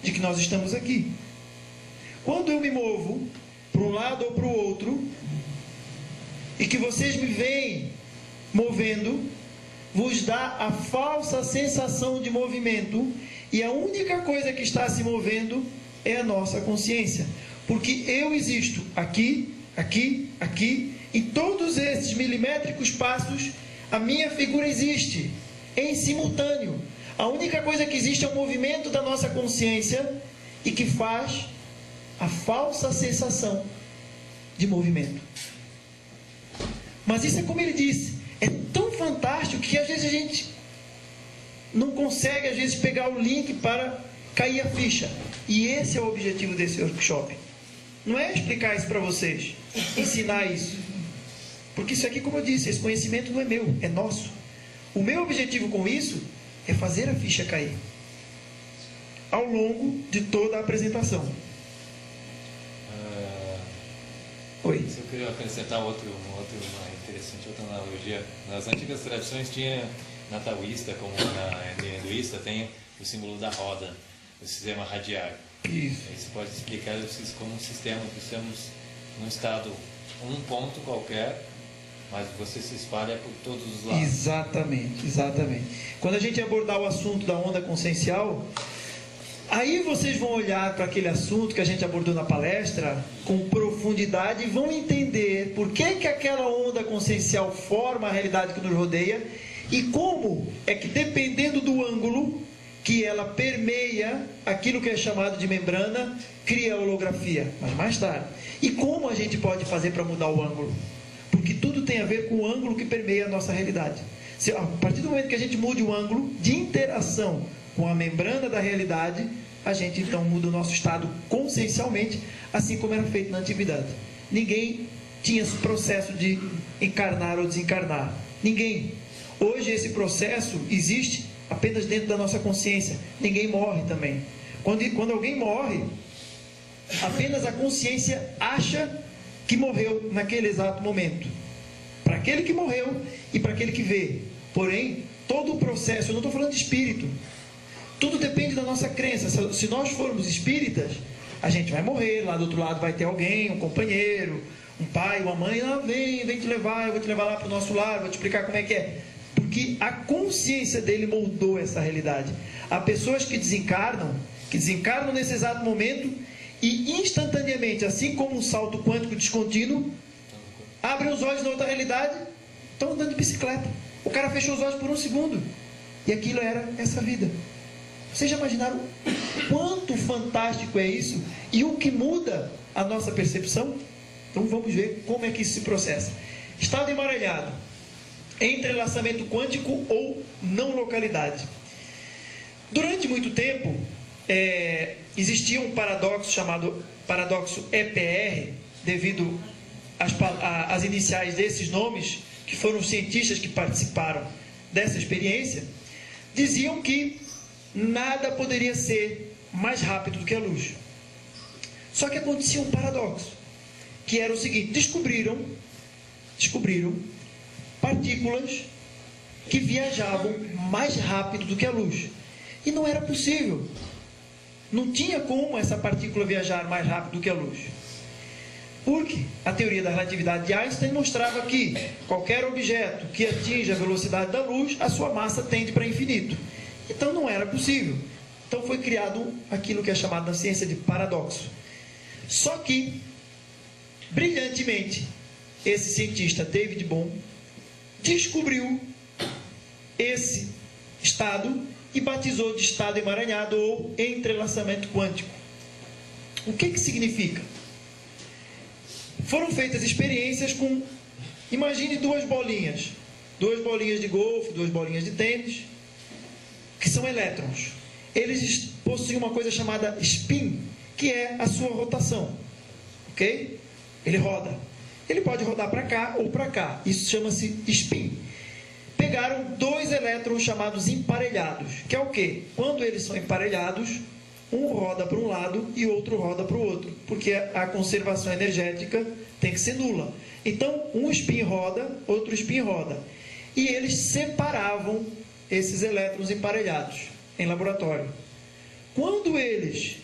de que nós estamos aqui. Quando eu me movo para um lado ou para o outro, e que vocês me veem movendo, vos dá a falsa sensação de movimento, e a única coisa que está se movendo é a nossa consciência, porque eu existo aqui, aqui, aqui, em todos esses milimétricos passos, a minha figura existe em simultâneo. A única coisa que existe é o movimento da nossa consciência e que faz a falsa sensação de movimento. Mas isso é como ele disse, é tão fantástico que às vezes a gente não consegue, às vezes, pegar o link para cair a ficha. E esse é o objetivo desse workshop. Não é explicar isso para vocês, ensinar isso. Porque isso aqui, como eu disse, esse conhecimento não é meu, é nosso. O meu objetivo com isso é fazer a ficha cair ao longo de toda a apresentação. Oi. Se eu queria acrescentar uma interessante outra analogia. Nas antigas tradições tinha, na taoísta como na hinduísta, tem o símbolo da roda, o sistema radial. Isso. Isso pode explicar como um sistema que estamos num estado, um ponto qualquer, mas você se espalha por todos os lados. Exatamente, exatamente. Quando a gente abordar o assunto da onda consciencial, aí vocês vão olhar para aquele assunto que a gente abordou na palestra com profundidade e vão entender por que aquela onda consciencial forma a realidade que nos rodeia e como é que, dependendo do ângulo que ela permeia aquilo que é chamado de membrana, cria a holografia, mas mais tarde. E como a gente pode fazer para mudar o ângulo? Porque tudo tem a ver com o ângulo que permeia a nossa realidade. A partir do momento que a gente mude o ângulo de interação com a membrana da realidade, a gente então muda o nosso estado consciencialmente, assim como era feito na antiguidade. Ninguém tinha esse processo de encarnar ou desencarnar. Ninguém. Hoje esse processo existe apenas dentro da nossa consciência. Ninguém morre também. Quando alguém morre, apenas a consciência acha que morreu naquele exato momento. Para aquele que morreu e para aquele que vê. Porém, todo o processo, eu não estou falando de espírito, tudo depende da nossa crença. Se nós formos espíritas, a gente vai morrer, lá do outro lado vai ter alguém, um companheiro, um pai, uma mãe, vem te levar, eu vou te levar lá para o nosso lar, vou te explicar como é que é. Porque a consciência dele moldou essa realidade. Há pessoas que desencarnam nesse exato momento e instantaneamente, assim como um salto quântico descontínuo, abrem os olhos na outra realidade, estão andando de bicicleta. O cara fechou os olhos por um segundo e aquilo era essa vida. Vocês já imaginaram quanto fantástico é isso e o que muda a nossa percepção? Então vamos ver como é que isso se processa. Estado emaranhado, entrelaçamento quântico ou não localidade. Durante muito tempo existia um paradoxo chamado paradoxo EPR, devido às iniciais desses nomes, que foram os cientistas que participaram dessa experiência, diziam que nada poderia ser mais rápido do que a luz. Só que acontecia um paradoxo, que era o seguinte: descobriram partículas que viajavam mais rápido do que a luz. E não era possível. Não tinha como essa partícula viajar mais rápido do que a luz. Porque a teoria da relatividade de Einstein mostrava que qualquer objeto que atinja a velocidade da luz, a sua massa tende para infinito. Então não era possível. Então foi criado aquilo que é chamado na ciência de paradoxo. Só que, brilhantemente, esse cientista David Bohm descobriu esse estado e batizou de estado emaranhado ou entrelaçamento quântico. O que significa? Foram feitas experiências com, imagine duas bolinhas de golfe, duas bolinhas de tênis, que são elétrons. Eles possuem uma coisa chamada spin, que é a sua rotação, ok? Ele roda. Ele pode rodar para cá ou para cá. Isso chama-se spin. Pegaram dois elétrons chamados emparelhados, que é o quê? Quando eles são emparelhados, um roda para um lado e outro roda para o outro, porque a conservação energética tem que ser nula. Então, um spin roda, outro spin roda. E eles separavam esses elétrons emparelhados em laboratório. Quando eles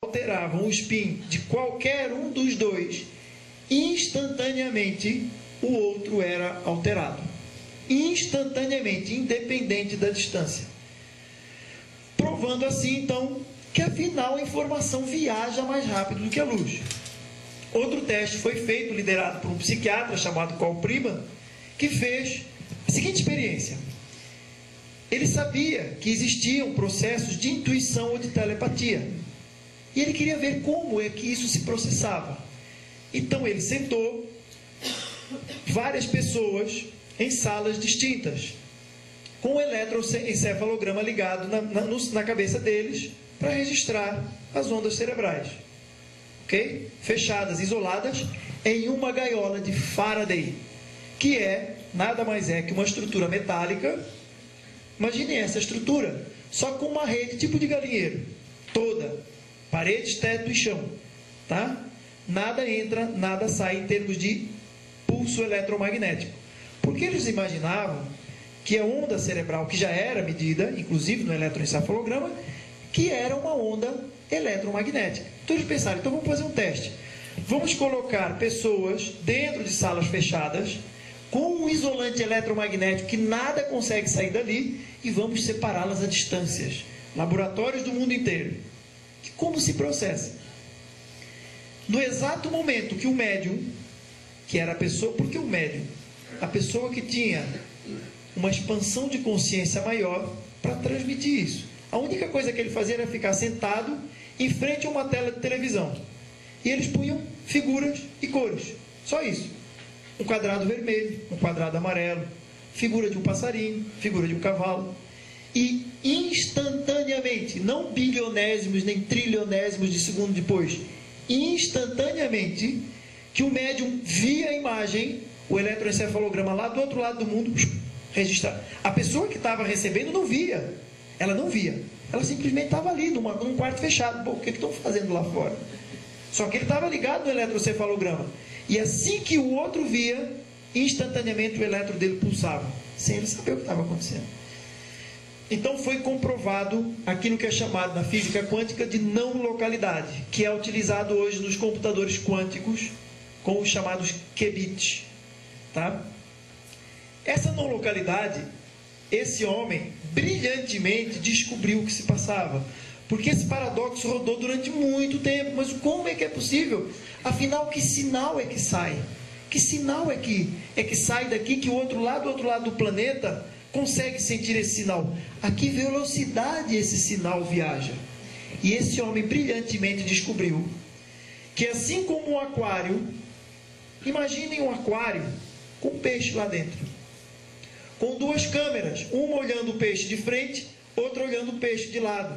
alteravam o spin de qualquer um dos dois, instantaneamente o outro era alterado. Instantaneamente, independente da distância. Provando assim, então, que afinal a informação viaja mais rápido do que a luz. Outro teste foi feito, liderado por um psiquiatra chamado Carl Prima, que fez a seguinte experiência. Ele sabia que existiam processos de intuição ou de telepatia. E ele queria ver como é que isso se processava. Então ele sentou várias pessoas em salas distintas, com um eletroencefalograma ligado na cabeça deles para registrar as ondas cerebrais. Ok? Fechadas, isoladas em uma gaiola de Faraday, que nada mais é que uma estrutura metálica. Imaginem essa estrutura, só com uma rede tipo de galinheiro, toda, paredes, teto e chão, tá? Nada entra, nada sai em termos de pulso eletromagnético. Porque eles imaginavam que a onda cerebral, que já era medida, inclusive no eletroencefalograma, que era uma onda eletromagnética. Então eles pensaram, então vamos fazer um teste. Vamos colocar pessoas dentro de salas fechadas, com um isolante eletromagnético que nada consegue sair dali, e vamos separá-las a distâncias. Laboratórios do mundo inteiro. E como se processa? No exato momento que o médium, que era a pessoa, porque o médium, a pessoa que tinha uma expansão de consciência maior para transmitir isso. A única coisa que ele fazia era ficar sentado em frente a uma tela de televisão. E eles punham figuras e cores. Só isso. Um quadrado vermelho, um quadrado amarelo, figura de um passarinho, figura de um cavalo. E instantaneamente, não bilionésimos nem trilionésimos de segundo depois, instantaneamente, que o médium via a imagem, o eletroencefalograma lá do outro lado do mundo, registrar. A pessoa que estava recebendo não via. Ela não via. Ela simplesmente estava ali, num quarto fechado. Pô, o que estão fazendo lá fora? Só que ele estava ligado no eletroencefalograma. E assim que o outro via, instantaneamente o elétron dele pulsava, sem ele saber o que estava acontecendo. Então foi comprovado aquilo que é chamado na física quântica de não localidade, que é utilizado hoje nos computadores quânticos com os chamados qubits. Tá? Essa não localidade, esse homem brilhantemente descobriu o que se passava. Porque esse paradoxo rodou durante muito tempo. Mas como é que é possível? Afinal, que sinal é que sai? Que sinal é que sai daqui, que o outro lado do planeta consegue sentir esse sinal? A que velocidade esse sinal viaja? E esse homem brilhantemente descobriu que assim como um aquário, imaginem um aquário com um peixe lá dentro, com duas câmeras, uma olhando o peixe de frente, outra olhando o peixe de lado.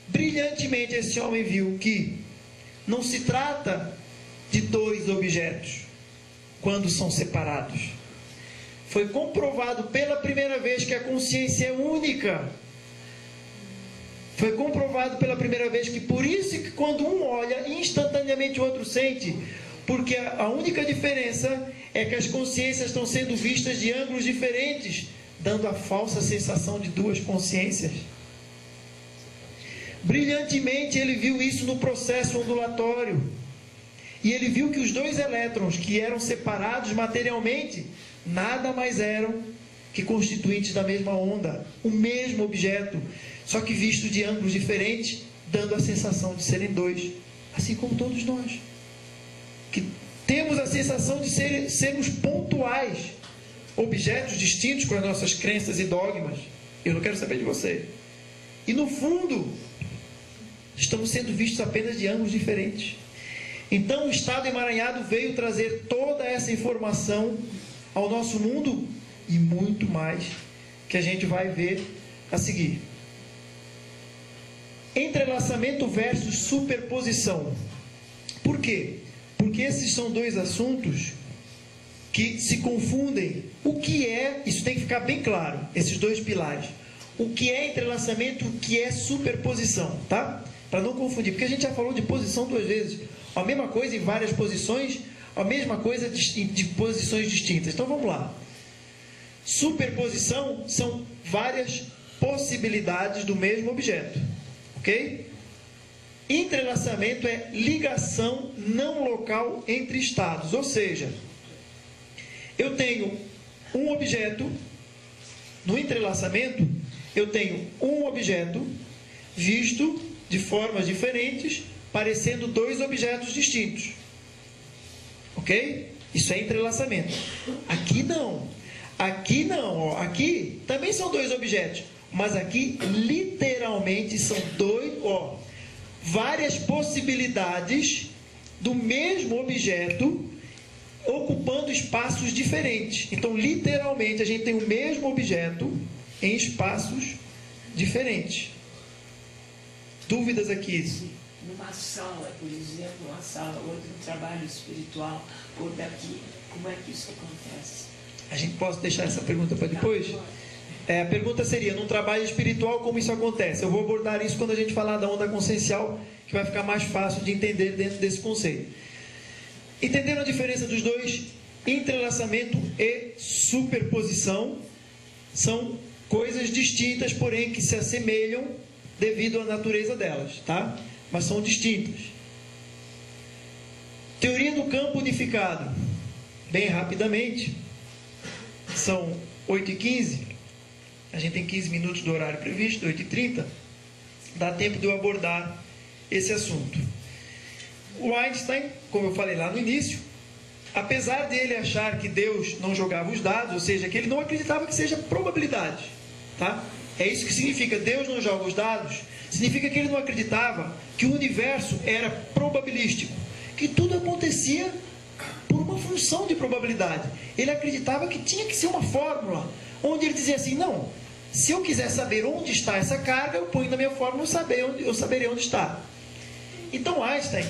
Brilhantemente esse homem viu que não se trata de dois objetos quando são separados. Foi comprovado pela primeira vez que a consciência é única. Foi comprovado pela primeira vez que por isso que quando um olha, instantaneamente o outro sente. Porque a única diferença é que as consciências estão sendo vistas de ângulos diferentes, dando a falsa sensação de duas consciências. Brilhantemente ele viu isso no processo ondulatório. E ele viu que os dois elétrons que eram separados materialmente nada mais eram que constituintes da mesma onda, o mesmo objeto, só que visto de ângulos diferentes, dando a sensação de serem dois, assim como todos nós, que temos a sensação de sermos pontuais, objetos distintos com as nossas crenças e dogmas. Eu não quero saber de você. E no fundo, estamos sendo vistos apenas de ângulos diferentes. Então o estado emaranhado veio trazer toda essa informação ao nosso mundo e muito mais, que a gente vai ver a seguir. Entrelaçamento versus superposição. Por quê? Porque esses são dois assuntos que se confundem. O que é, isso tem que ficar bem claro, esses dois pilares. O que é entrelaçamento, o que é superposição, tá? Para não confundir, porque a gente já falou de posição duas vezes. A mesma coisa em várias posições, a mesma coisa de posições distintas. Então vamos lá. Superposição são várias possibilidades do mesmo objeto, ok? Entrelaçamento é ligação não local entre estados, ou seja, eu tenho um objeto, no entrelaçamento, eu tenho um objeto visto de formas diferentes, parecendo dois objetos distintos, ok? Isso é entrelaçamento. Aqui não. Aqui não, ó. Aqui também são dois objetos, mas aqui literalmente são dois, ó, várias possibilidades do mesmo objeto ocupando espaços diferentes. Então, literalmente, a gente tem o mesmo objeto em espaços diferentes. Dúvidas aqui? Numa sala, por exemplo, uma sala, ou um trabalho espiritual, ou daqui, como é que isso acontece? A gente pode deixar essa pergunta para depois? A pergunta seria, num trabalho espiritual, como isso acontece? Eu vou abordar isso quando a gente falar da onda consciencial, que vai ficar mais fácil de entender dentro desse conceito. Entendendo a diferença dos dois, entrelaçamento e superposição são coisas distintas, porém que se assemelham devido à natureza delas, tá? Mas são distintas. Teoria do campo unificado. Bem rapidamente, são 8h15, a gente tem 15 minutos do horário previsto, 8h30, dá tempo de eu abordar esse assunto. O Einstein, como eu falei lá no início, apesar de ele achar que Deus não jogava os dados, ou seja, que ele não acreditava que seja probabilidade, tá? É isso que significa, Deus não joga os dados, significa que ele não acreditava que o universo era probabilístico, que tudo acontecia por uma função de probabilidade. Ele acreditava que tinha que ser uma fórmula, onde ele dizia assim, não, se eu quiser saber onde está essa carga, eu ponho na minha fórmula, eu saberei onde está. Então Einstein,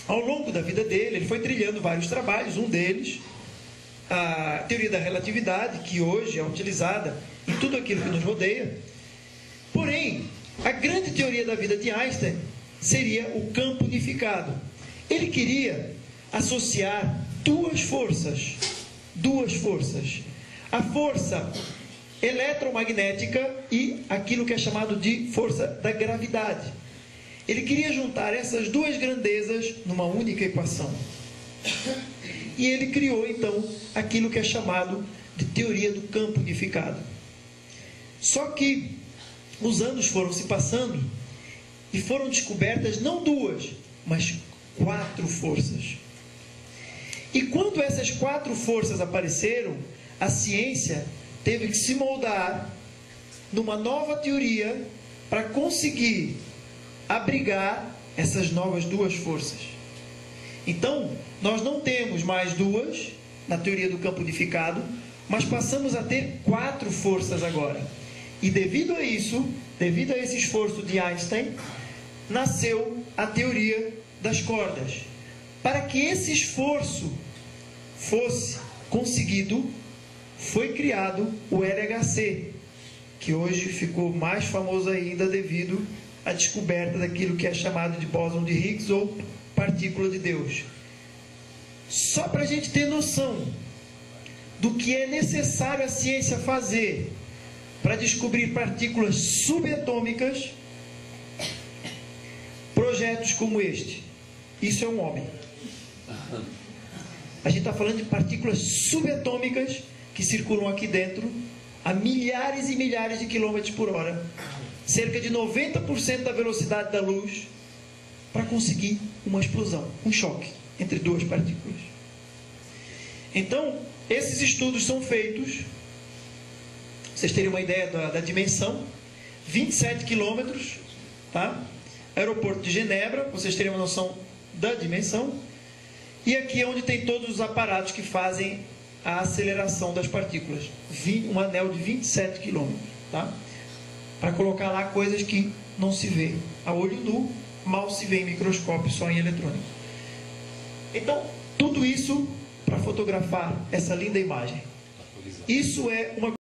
ao longo da vida dele, ele foi trilhando vários trabalhos, um deles, a teoria da relatividade, que hoje é utilizada em tudo aquilo que nos rodeia. Porém, a grande teoria da vida de Einstein seria o campo unificado. Ele queria associar duas forças. A força eletromagnética e aquilo que é chamado de força da gravidade. Ele queria juntar essas duas grandezas numa única equação. E ele criou, então, aquilo que é chamado de teoria do campo unificado. Só que os anos foram se passando e foram descobertas não duas, mas 4 forças. E quando essas 4 forças apareceram, a ciência teve que se moldar numa nova teoria para conseguir abrigar essas novas 2 forças. Então, nós não temos mais 2 na teoria do campo unificado, mas passamos a ter 4 forças agora. E devido a isso, devido a esse esforço de Einstein, nasceu a teoria das cordas. Para que esse esforço fosse conseguido, foi criado o LHC, que hoje ficou mais famoso ainda devido à descoberta daquilo que é chamado de bóson de Higgs ou partícula de Deus. Só para a gente ter noção do que é necessário a ciência fazer para descobrir partículas subatômicas, projetos como este. Isso é um homem. A gente está falando de partículas subatômicas que circulam aqui dentro a milhares e milhares de quilômetros por hora, cerca de 90% da velocidade da luz, para conseguir uma explosão, um choque entre 2 partículas. Então, esses estudos são feitos, vocês terem uma ideia da dimensão, 27 quilômetros, tá? Aeroporto de Genebra, vocês terem uma noção da dimensão. E aqui é onde tem todos os aparatos que fazem a aceleração das partículas. Um anel de 27 quilômetros, tá? Para colocar lá coisas que não se vê a olho nu, mal se vê em microscópio, só em eletrônico. Então, tudo isso para fotografar essa linda imagem. Isso é uma